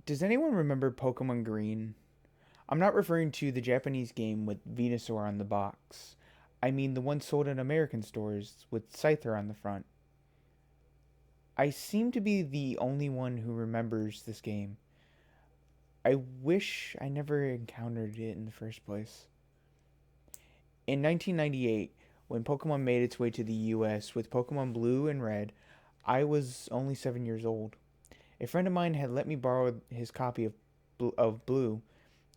Does anyone remember Pokemon Green? I'm not referring to the Japanese game with Venusaur on the box. I mean the one sold in American stores with Scyther on the front. I seem to be the only one who remembers this game. I wish I never encountered it in the first place. In 1998, when Pokemon made its way to the US with Pokemon Blue and Red, I was only 7 years old. A friend of mine had let me borrow his copy of Blue,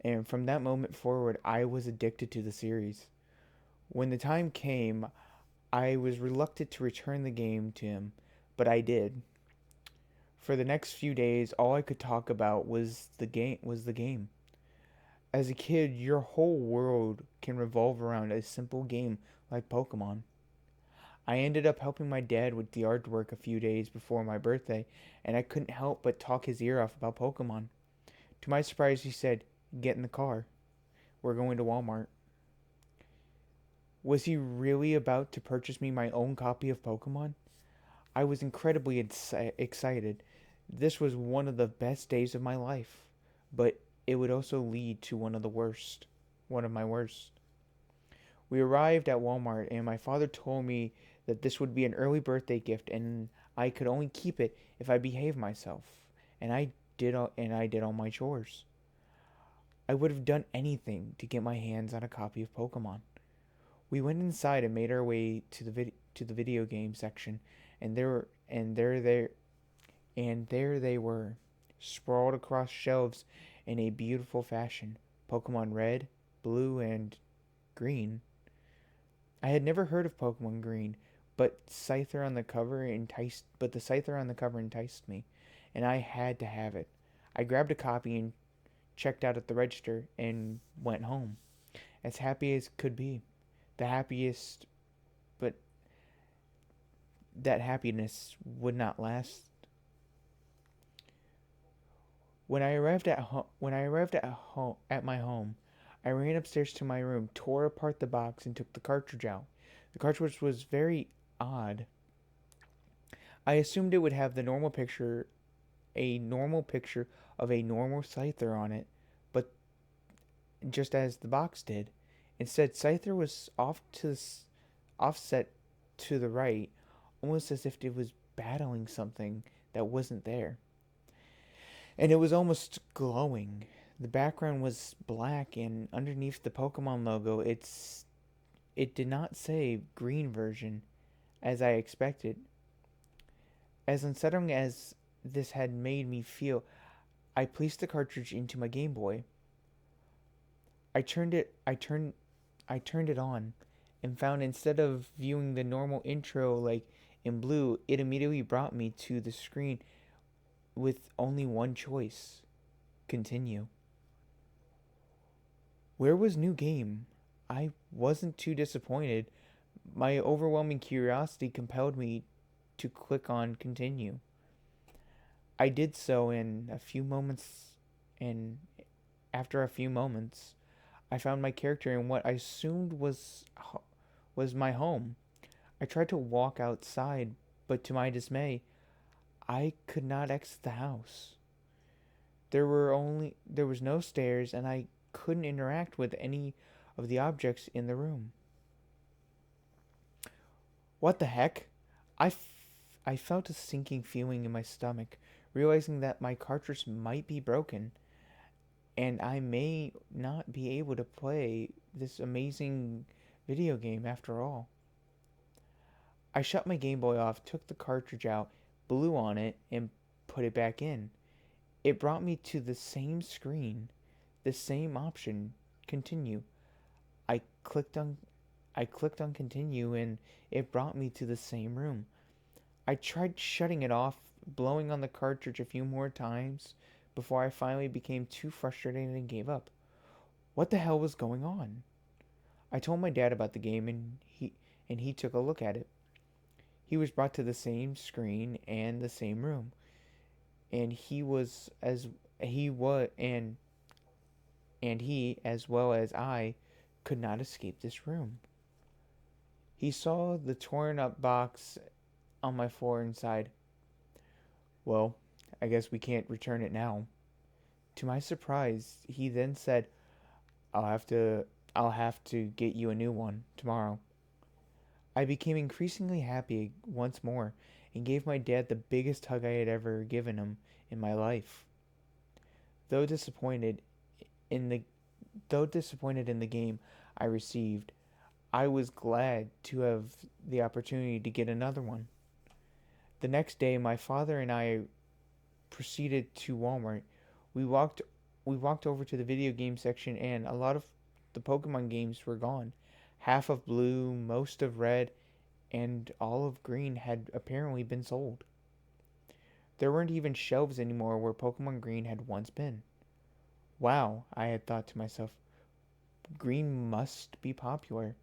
and from that moment forward, I was addicted to the series. When the time came, I was reluctant to return the game to him, but I did. For the next few days, all I could talk about was the game. As a kid, your whole world can revolve around a simple game like Pokemon. I ended up helping my dad with the artwork a few days before my birthday, and I couldn't help but talk his ear off about Pokemon. To my surprise, he said, "Get in the car. We're going to Walmart." Was he really about to purchase me my own copy of Pokemon? I was incredibly excited. This was one of the best days of my life, but it would also lead to one of my worst. We arrived at Walmart, and my father told me that this would be an early birthday gift, and I could only keep it if I behaved myself. And I did all my chores. I would have done anything to get my hands on a copy of Pokemon. We went inside and made our way to the video game section, and there they were, sprawled across shelves in a beautiful fashion. Pokemon Red, Blue, and Green. I had never heard of Pokemon Green, but the Scyther on the cover enticed me, and I had to have it. I grabbed a copy and checked out at the register and went home, as happy as could be. The happiest, but that happiness would not last. When I arrived at my home, I ran upstairs to my room, tore apart the box, and took the cartridge out. The cartridge was very odd. I assumed it would have a normal picture of a normal Scyther on it, but just as the box did. Instead, Scyther was offset to the right, almost as if it was battling something that wasn't there. And it was almost glowing. The background was black, and underneath the Pokemon logo, it did not say green version as I expected. As unsettling as this had made me feel, I placed the cartridge into my Game Boy. I turned it I turned it on and found instead of viewing the normal intro like in blue, it immediately brought me to the screen with only one choice: continue. Where was new game? I wasn't too disappointed. My overwhelming curiosity compelled me to click on continue. I did so in a few moments, and after a few moments, I found my character in what I assumed was my home. I tried to walk outside, but to my dismay, I could not exit the house. There was no stairs, and I couldn't interact with any of the objects in the room. What the heck? I felt a sinking feeling in my stomach, realizing that my cartridge might be broken, and I may not be able to play this amazing video game after all. I shut my Game Boy off, took the cartridge out, blew on it, and put it back in. It brought me to the same screen, the same option, continue. I clicked on I clicked on continue, and it brought me to the same room. I tried shutting it off, blowing on the cartridge a few more times before I finally became too frustrated and gave up. What the hell was going on? I told my dad about the game, and he took a look at it. He was brought to the same screen and the same room, and he was and he as well as I could not escape this room. He saw the torn up box on my floor and sighed. "Well, I guess we can't return it now." To my surprise, he then said, I'll have to I'll have to get you a new one tomorrow. I became increasingly happy once more and gave my dad the biggest hug I had ever given him in my life. Though disappointed in the though disappointed in the game I received, I was glad to have the opportunity to get another one. The next day my father and I proceeded to Walmart. We walked we walked over to the video game section and a lot of the Pokemon games were gone. Half of blue, most of red, and all of green had apparently been sold. There weren't even shelves anymore where Pokemon Green had once been. Wow, I had thought to myself, green must be popular.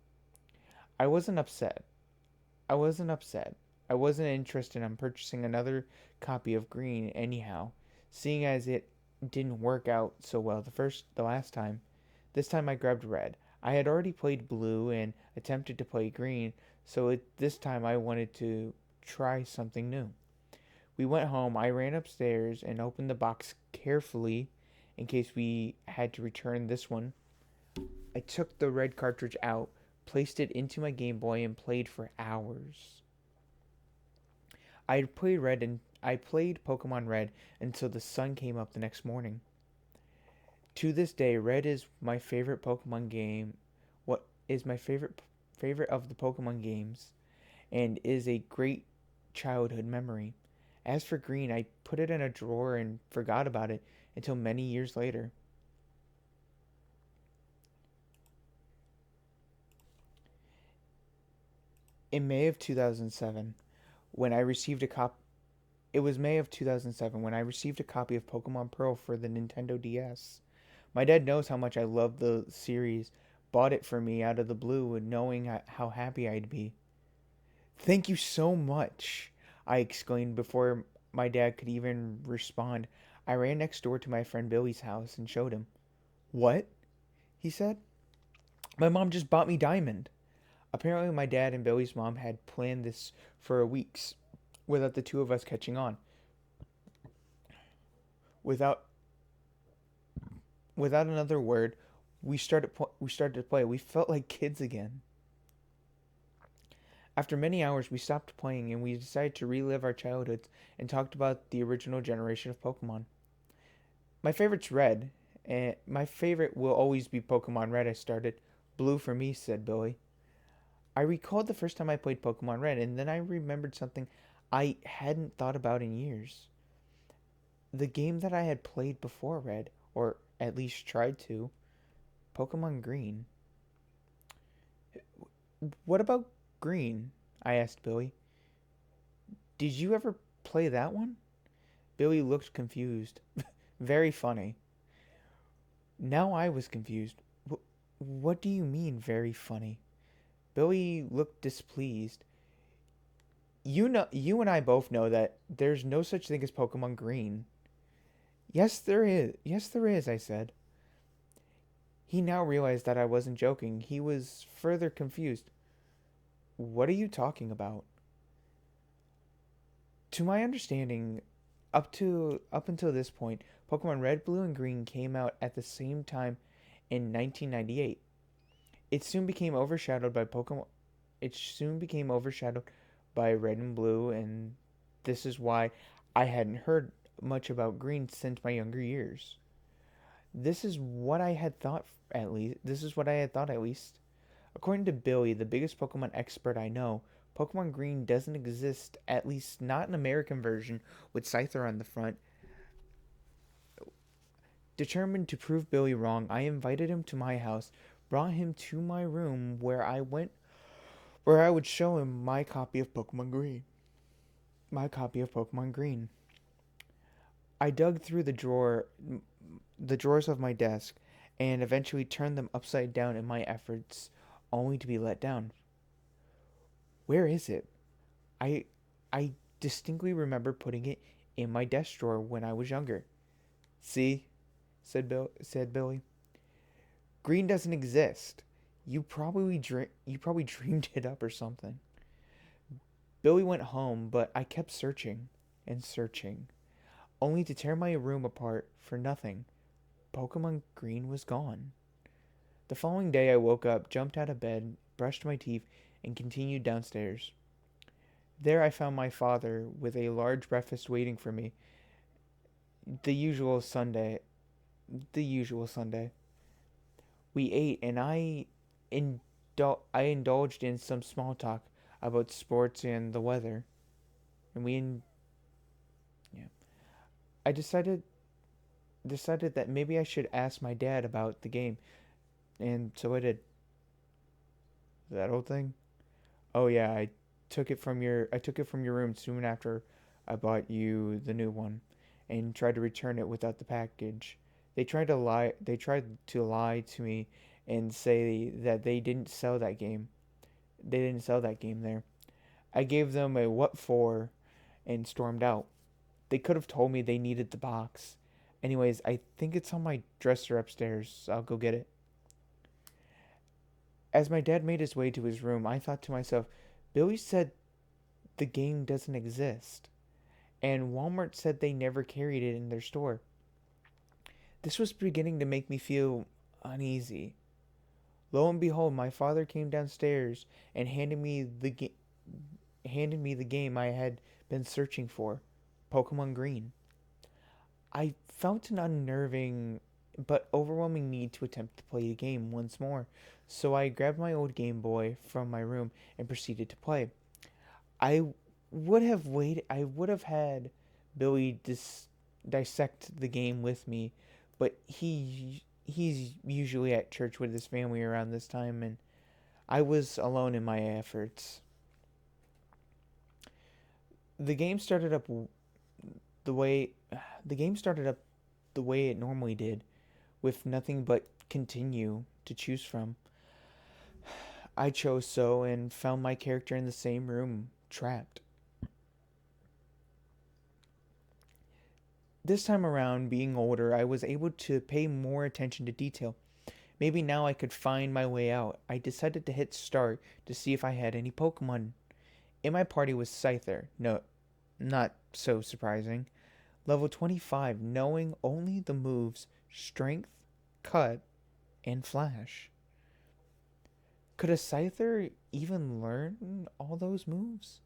I wasn't upset. I wasn't upset. I wasn't interested in purchasing another copy of Green anyhow, seeing as it didn't work out so well the last time. This time I grabbed Red. I had already played Blue and attempted to play Green, so this time I wanted to try something new. We went home. I ran upstairs and opened the box carefully in case we had to return this one. I took the red cartridge out, placed it into my Game Boy, and played for hours. I played Pokemon Red until the sun came up the next morning. To this day, Red is my favorite Pokemon game. What is my favorite of the Pokemon games and is a great childhood memory. As for Green, I put it in a drawer and forgot about it until many years later. In May of 2007, when I received a cop It was May of 2007 when I received a copy of Pokemon Pearl for the Nintendo DS. My dad knows how much I love the series, bought it for me out of the blue and knowing how happy I'd be. Thank you so much, I exclaimed before my dad could even respond. I ran next door to my friend Billy's house and showed him. What? He said. My mom just bought me Diamond. Apparently, my dad and Billy's mom had planned this for weeks without the two of us catching on. Without without another word, we started to play. We felt like kids again. After many hours, we stopped playing and we decided to relive our childhoods and talked about the original generation of Pokemon. My favorite's Red, and my favorite will always be Pokemon Red. I started. Blue for me, said Billy. I recalled the first time I played Pokemon Red, and then I remembered something I hadn't thought about in years. The game that I had played before Red, or at least tried to, Pokemon Green. What about Green? I asked Billy. Did you ever play that one? Billy looked confused. Very funny. Now I was confused. What do you mean, very funny? Billy looked displeased. You and I both know that there's no such thing as Pokemon Green. Yes, there is. Yes, there is, I said. He now realized that I wasn't joking. He was further confused. What are you talking about? To my understanding, up until this point, Pokemon Red, Blue, and Green came out at the same time in 1998. It soon became overshadowed by Pokemon. It soon became overshadowed by Red and Blue, and this is why I hadn't heard much about Green since my younger years. This is what I had thought at least. This is what I had thought at least. According to Billy, the biggest Pokemon expert I know, Pokemon Green doesn't exist, at least not an American version with Scyther on the front. Determined to prove Billy wrong, I invited him to my house, brought him to my room where I would show him my copy of Pokemon Green. My copy of Pokemon Green. I dug through the drawers of my desk, and eventually turned them upside down in my efforts, only to be let down. Where is it? I I distinctly remember putting it in my desk drawer when I was younger. See, said Billy. Green doesn't exist. You probably dreamed it up or something. Billy went home, but I kept searching and searching, only to tear my room apart for nothing. Pokemon Green was gone. The following day, I woke up, jumped out of bed, brushed my teeth, and continued downstairs. There, I found my father with a large breakfast waiting for me. The usual Sunday. The usual Sunday. We ate, and I indulged in some small talk about sports and the weather. And yeah. I decided that maybe I should ask my dad about the game, and so I did. That old thing? Oh yeah, I took it from your room soon after I bought you the new one and tried to return it without the package. They tried to lie to me and say that they didn't sell that game there. I gave them a what for and stormed out. They could have told me they needed the box. Anyways, I think it's on my dresser upstairs. I'll go get it. As my dad made his way to his room, I thought to myself, Billy said the game doesn't exist, and Walmart said they never carried it in their store. This was beginning to make me feel uneasy. Lo and behold, my father came downstairs and handed me the game I had been searching for, Pokemon Green. I felt an unnerving but overwhelming need to attempt to play the game once more, so I grabbed my old Game Boy from my room and proceeded to play. I I would have had Billy dissect the game with me, but he's usually at church with his family around this time, and I was alone in my efforts. The game started up the way the game started up the way it normally did, with nothing but continue to choose from. I chose so and found my character in the same room, trapped. This time around, being older, I was able to pay more attention to detail. Maybe now I could find my way out. I decided to hit start to see if I had any Pokemon. In my party was Scyther. No, not so surprising. Level 25, knowing only the moves Strength, Cut, and Flash. Could a Scyther even learn all those moves?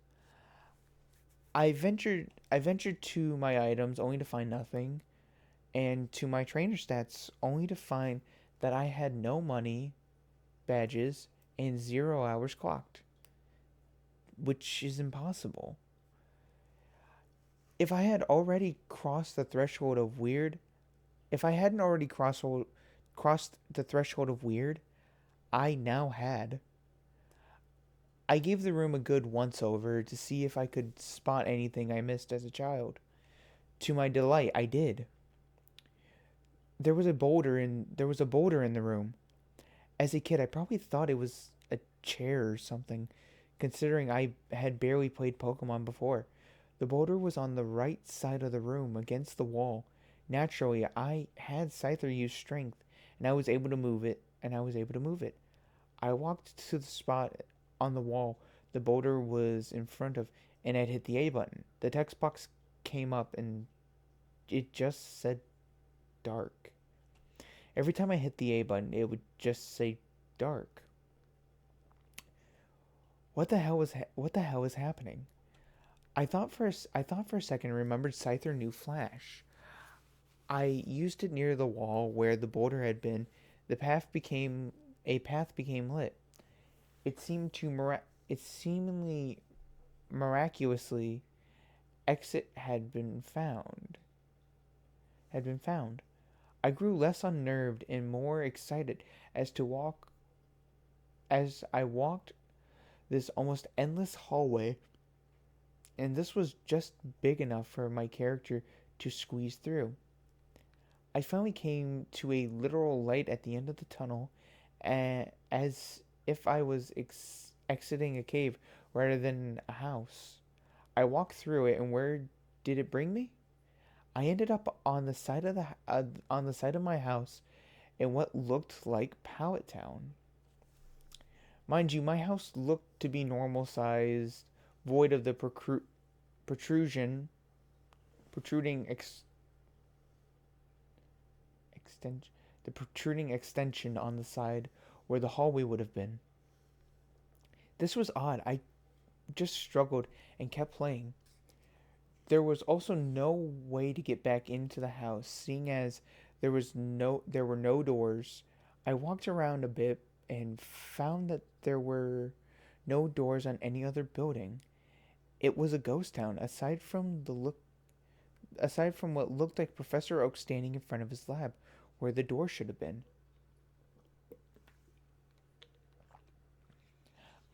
I ventured to my items only to find nothing, and to my trainer stats only to find that I had no money, badges, and 0 hours clocked, which is impossible. If I had already crossed the threshold of weird, if I hadn't already crossed the threshold of weird, I now had. I gave the room a good once over to see if I could spot anything I missed as a child. To my delight, I did. There was a boulder in the room. As a kid, I probably thought it was a chair or something, considering I had barely played Pokemon before. The boulder was on the right side of the room against the wall. Naturally, I had Scyther use strength, and I was able to move it, I walked to the spot on the wall the boulder was in front of, and I'd hit the A button. The text box came up, and it just said dark. Every time I hit the A button, it would just say dark. What the hell is happening? I thought for a second and remembered Scyther knew Flash. I used it near the wall where the boulder had been. The path became lit. It seemed to it seemingly miraculously exit had been found. I grew less unnerved and more excited as I walked this almost endless hallway, and this was just big enough for my character to squeeze through. I finally came to a literal light at the end of the tunnel, as if I was exiting a cave rather than a house. I walked through it, and where did it bring me? I ended up on the side of my house in what looked like Pallet Town. Mind you, my house looked to be normal sized, void of the protrusion protruding protruding extension on the side where the hallway would have been. This was odd. I just struggled and kept playing. There was also no way to get back into the house, seeing as there were no doors. I walked around a bit and found that there were no doors on any other building. It was a ghost town, aside from what looked like Professor Oak standing in front of his lab, where the door should have been.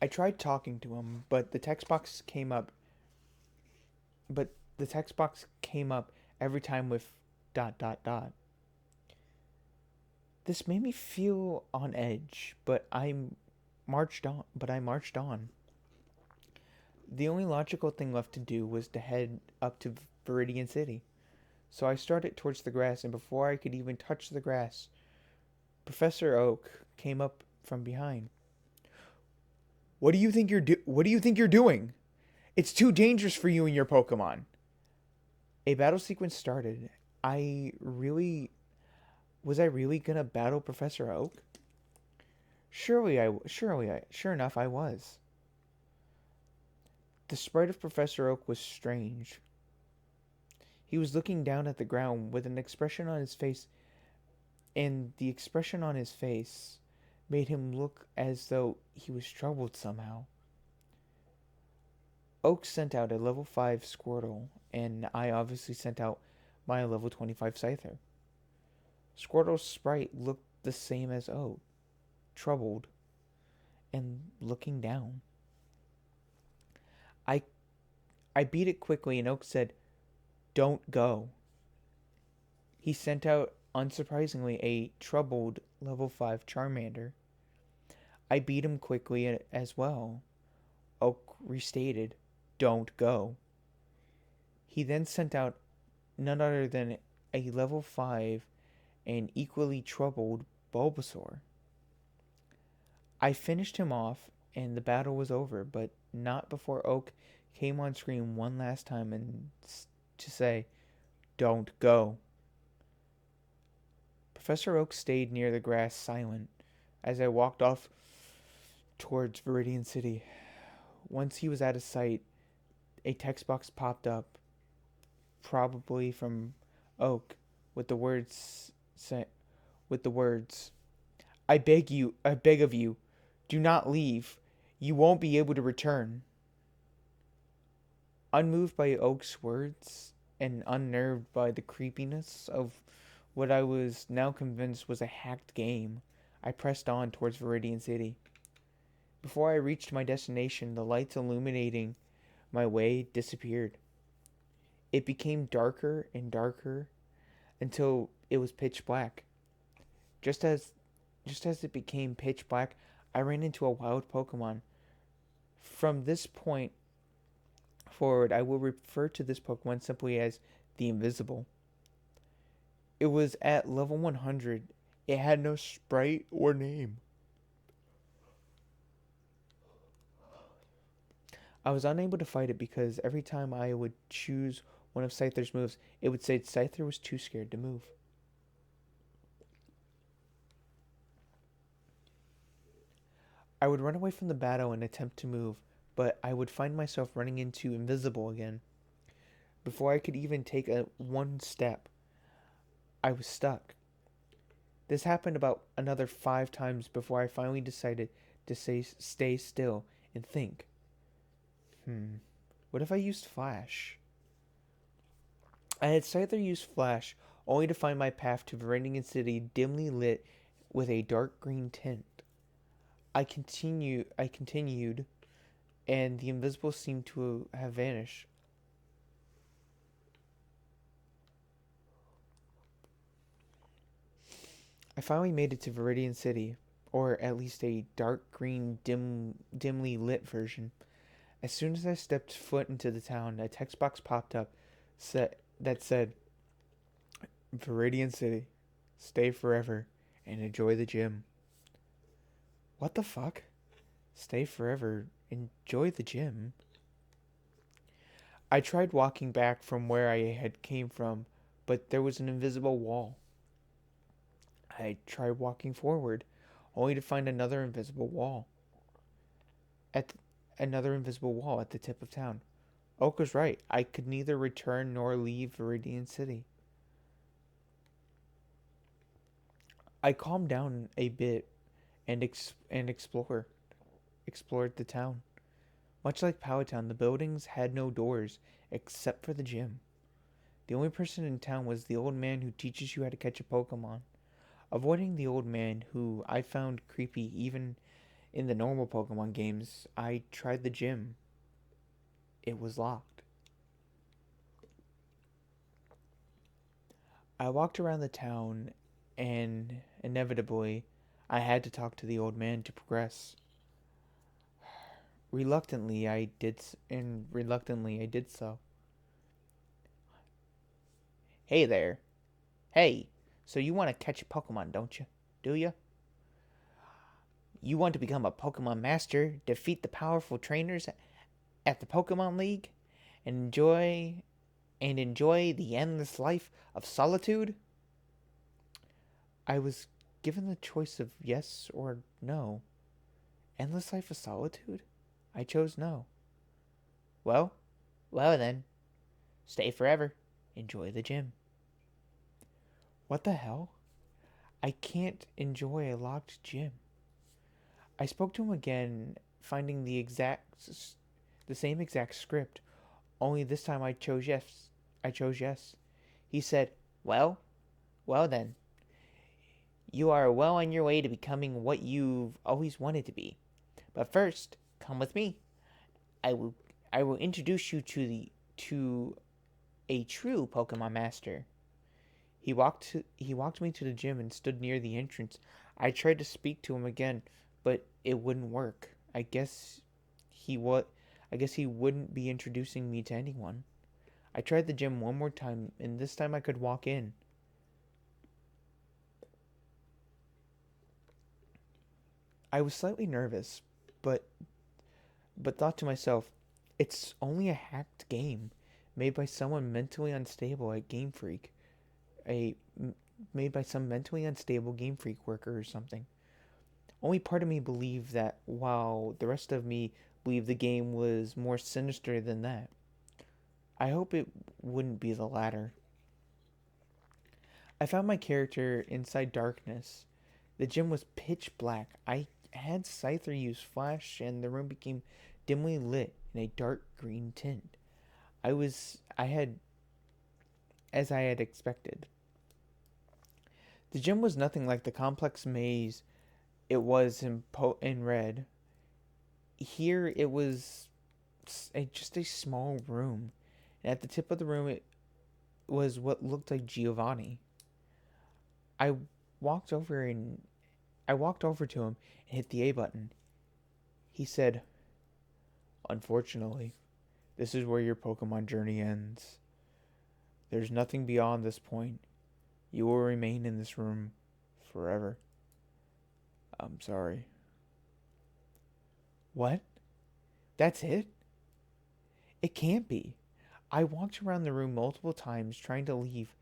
I tried talking to him, but the text box came up every time with dot dot dot. This made me feel on edge, but I marched on. The only logical thing left to do was to head up to Viridian City. So I started towards the grass, and before I could even touch the grass, Professor Oak came up from behind. What do you think you're doing? It's too dangerous for you and your Pokemon. A battle sequence started. I really I really gonna battle Professor Oak? Sure enough, I was. The sprite of Professor Oak was strange. He was looking down at the ground with an expression on his face, and the expression on his face made him look as though he was troubled somehow. Oak sent out a level 5 Squirtle, and I obviously sent out my level 25 Scyther. Squirtle's sprite looked the same as Oak, troubled, and looking down. I I beat it quickly, and Oak said, "Don't go." He sent out, unsurprisingly, a troubled level 5 Charmander. I beat him quickly as well. Oak restated, "Don't go." He then sent out none other than a level 5 and equally troubled Bulbasaur. I finished him off, and the battle was over, but not before Oak came on screen one last time and to say, "Don't go." Professor Oak stayed near the grass silent as I walked off towards Viridian City. Once he was out of sight, a text box popped up, probably from Oak, with the words, I beg of you, do not leave. You won't be able to return." Unmoved by Oak's words and unnerved by the creepiness of what I was now convinced was a hacked game, I pressed on towards Viridian City. Before I reached my destination, the lights illuminating my way disappeared. It became darker and darker until it was pitch black. Just as it became pitch black, I ran into a wild Pokemon. From this point forward, I will refer to this Pokemon simply as the Invisible. It was at level 100. It had no sprite or name. I was unable to fight it because every time I would choose one of Scyther's moves, it would say Scyther was too scared to move. I would run away from the battle and attempt to move, but I would find myself running into Invisible again. Before I could even take one step, I was stuck. This happened about another 5 times before I finally decided to stay still and think. What if I used Flash? I had Scyther use Flash, only to find my path to Viridian City dimly lit with a dark green tint. I continued, and the Invisible seemed to have vanished. I finally made it to Viridian City, or at least a dark green, dimly lit version. As soon as I stepped foot into the town, a text box popped up that said, "Viridian City, stay forever, and enjoy the gym." What the fuck? Stay forever, enjoy the gym? I tried walking back from where I had came from, but there was an invisible wall. I tried walking forward, only to find at another invisible wall at the tip of town. Oak was right. I could neither return nor leave Viridian City. I calmed down a bit and explored the town. Much like Powhatan, the buildings had no doors except for the gym. The only person in town was the old man who teaches you how to catch a Pokemon. Avoiding the old man, who I found creepy even in the normal Pokemon games, I tried the gym. It was locked. I walked around the town, and inevitably, I had to talk to the old man to progress. Reluctantly I did so. Hey there. Hey, so you want to catch a Pokemon, don't you? Do you? You want to become a Pokemon master, defeat the powerful trainers at the Pokemon League, and enjoy the endless life of solitude? I was given the choice of yes or no. Endless life of solitude? I chose no. Well, well then, stay forever. Enjoy the gym. What the hell? I can't enjoy a locked gym. I spoke to him again, finding the same exact script, only this time I chose yes. I chose yes. He said, "Well, well then. You are well on your way to becoming what you've always wanted to be. But first, come with me. I will I will introduce you to a true Pokemon master." He walked me to the gym and stood near the entrance. I tried to speak to him again, but it wouldn't work. He what I guess he wouldn't be introducing me to anyone. I tried the gym one more time, and this time I could walk in. I was slightly nervous, but thought to myself, it's only a hacked game made by someone mentally unstable at Game Freak. A made by some mentally unstable Game Freak worker or something. Only part of me believed that, while the rest of me believed the game was more sinister than that. I hope it wouldn't be the latter. I found my character inside darkness. The gym was pitch black. I had Scyther use flash, and the room became dimly lit in a dark green tint. I had, as I had expected. The gym was nothing like the complex maze it was in Red. Here it was just a small room, and at the tip of the room it was what looked like Giovanni. I walked over and I walked over to him and hit the A button. He said, "Unfortunately, this is where your Pokemon journey ends. There's nothing beyond this point. You will remain in this room forever. I'm sorry." What? That's it? It can't be. I walked around the room multiple times trying to leave,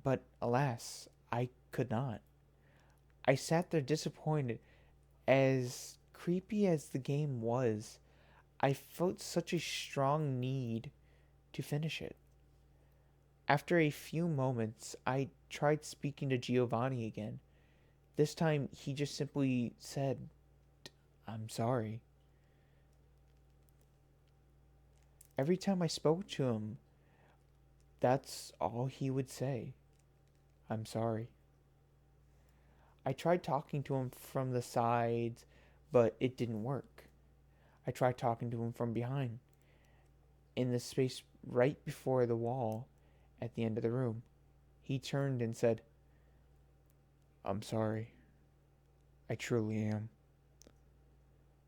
but alas, I could not. I sat there disappointed. As creepy as the game was, I felt such a strong need to finish it. After a few moments, I tried speaking to Giovanni again. This time, he just simply said, "I'm sorry." Every time I spoke to him, that's all he would say. "I'm sorry." I tried talking to him from the sides, but it didn't work. I tried talking to him from behind, in the space right before the wall at the end of the room. He turned and said, "I'm sorry. I truly am."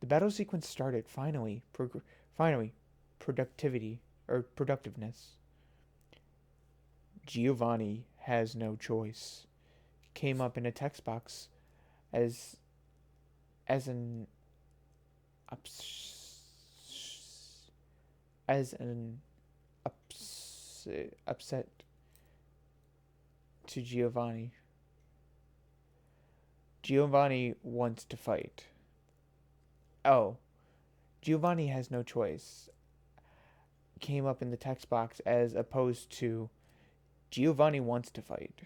The battle sequence started. Finally, productiveness. "Giovanni has no choice," came up in a text box as as an ups, as an upset to Giovanni. Giovanni wants to fight. Oh, Giovanni has no choice. Came up in the text box as opposed to Giovanni wants to fight.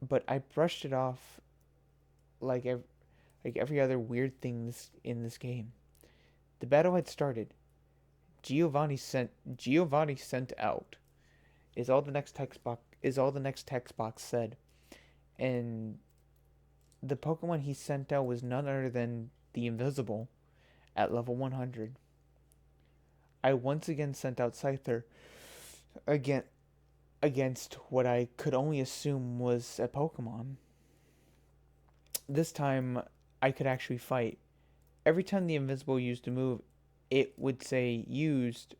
But I brushed it off like every other weird thing in this game. The battle had started. Giovanni sent out is all the next text box said. And the Pokemon he sent out was none other than the Invisible at level 100. I once again sent out Scyther again against what I could only assume was a Pokemon. This time I could actually fight. Every time the Invisible used a move, it would say used ...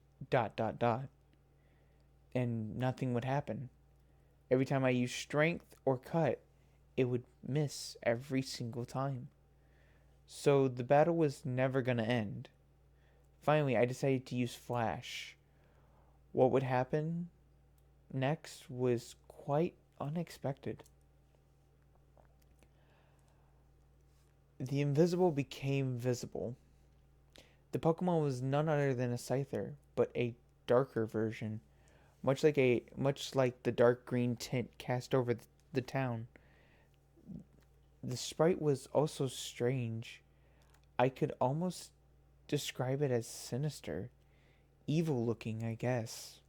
and nothing would happen. Every time I used strength or cut, it would miss every single time. So the battle was never going to end. Finally, I decided to use Flash. What would happen next was quite unexpected. The Invisible became visible. The Pokemon was none other than a Scyther, but a darker version, much like the dark green tint cast over the town. The sprite was also strange. I could almost describe it as sinister, evil looking, I guess.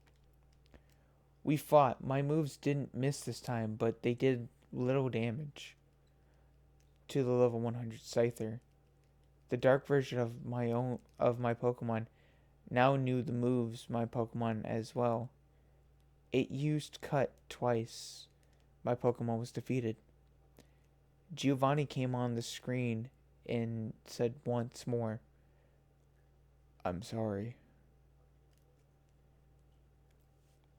We fought. My moves didn't miss this time, but they did little damage to the level 100 Scyther. The dark version of my Pokemon now knew the moves my Pokemon as well. It used cut twice. My Pokemon was defeated. Giovanni came on the screen and said once more, "I'm sorry."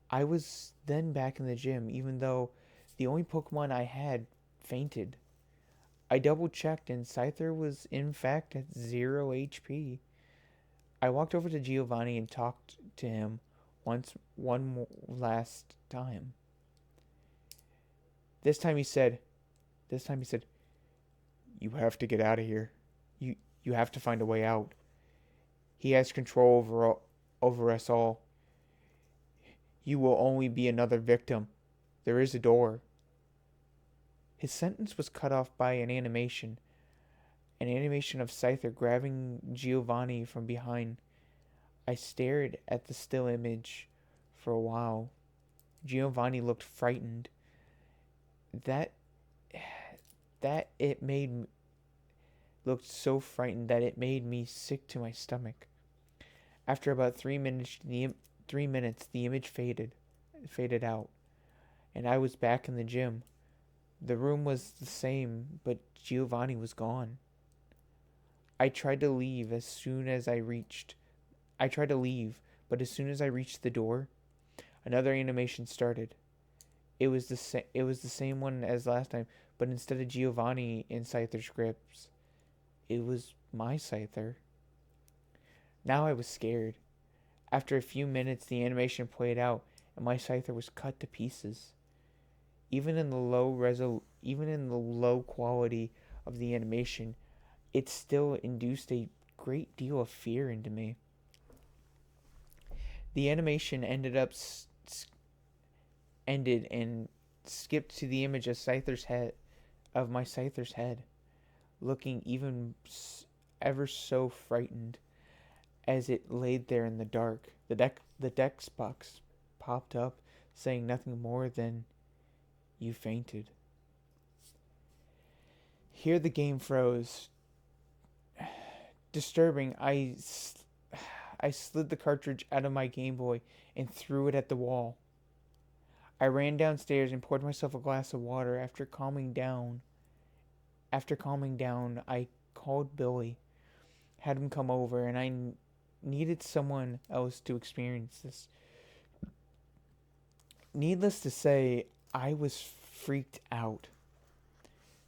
I was then back in the gym, even though the only Pokemon I had fainted. I double checked and Scyther was in fact at 0 HP. I walked over to Giovanni and talked to him one last time. This time he said, "You have to get out of here. You have to find a way out. He has control over us all. You will only be another victim. There is a door." His sentence was cut off by an animation of Scyther grabbing Giovanni from behind. I stared at the still image for a while. Giovanni looked frightened. That it made looked so frightened that it made me sick to my stomach. After about 3 minutes, the image faded out, and I was back in the gym. The room was the same, but Giovanni was gone. I tried to leave, but as soon as I reached the door, another animation started. It was the same one as last time, but instead of Giovanni in Scyther's grips, it was my Scyther. Now I was scared. After a few minutes, the animation played out, and my Scyther was cut to pieces. Even in the low quality of the animation, it still induced a great deal of fear into me. The animation ended and skipped to the image of my Scyther's head, looking even ever so frightened as it laid there in the dark. The text box popped up saying nothing more than, "You fainted." Here the game froze. Disturbing, I slid the cartridge out of my Game Boy and threw it at the wall. I ran downstairs and poured myself a glass of water. After calming down, I called Billy, had him come over, and I needed someone else to experience this. Needless to say, I was freaked out.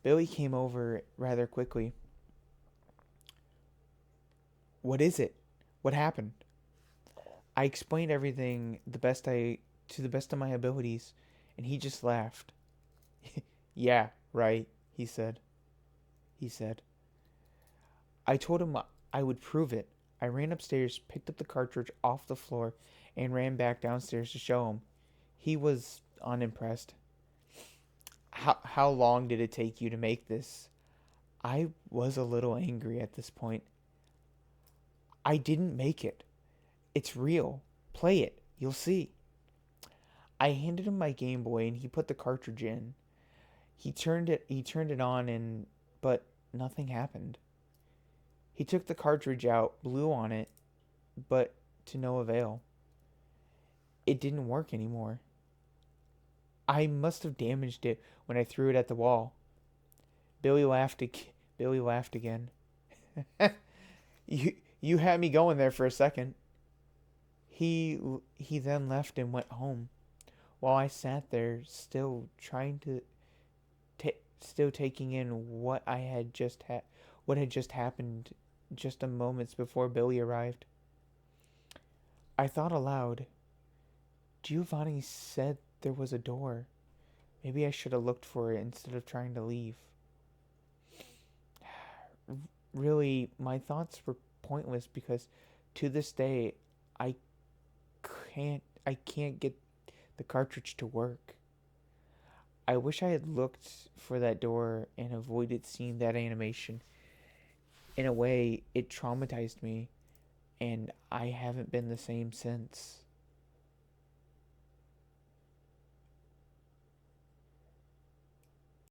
Billy came over rather quickly. "What is it? What happened?" I explained everything to the best of my abilities, and he just laughed. "Yeah, Right, he said. He said. I told him I would prove it. I ran upstairs, picked up the cartridge off the floor, and ran back downstairs to show him. He was unimpressed. How long did it take you to make this? I was a little angry at this point. I didn't make it. It's real. Play it. You'll see. I handed him my Game Boy and he put the cartridge in. He turned it on and but nothing happened. He took the cartridge out, blew on it, but to no avail. It didn't work anymore. I must have damaged it when I threw it at the wall. Billy laughed. Billy laughed again. You had me going there for a second. He he then left and went home, while I sat there still trying to still taking in what had just happened just a moments before Billy arrived. I thought aloud. Giovanni said there was a door. Maybe I should have looked for it instead of trying to leave. Really, my thoughts were pointless because to this day I I can't get the cartridge to work. I wish I had looked for that door and avoided seeing that animation. In a way, it traumatized me, and I haven't been the same since.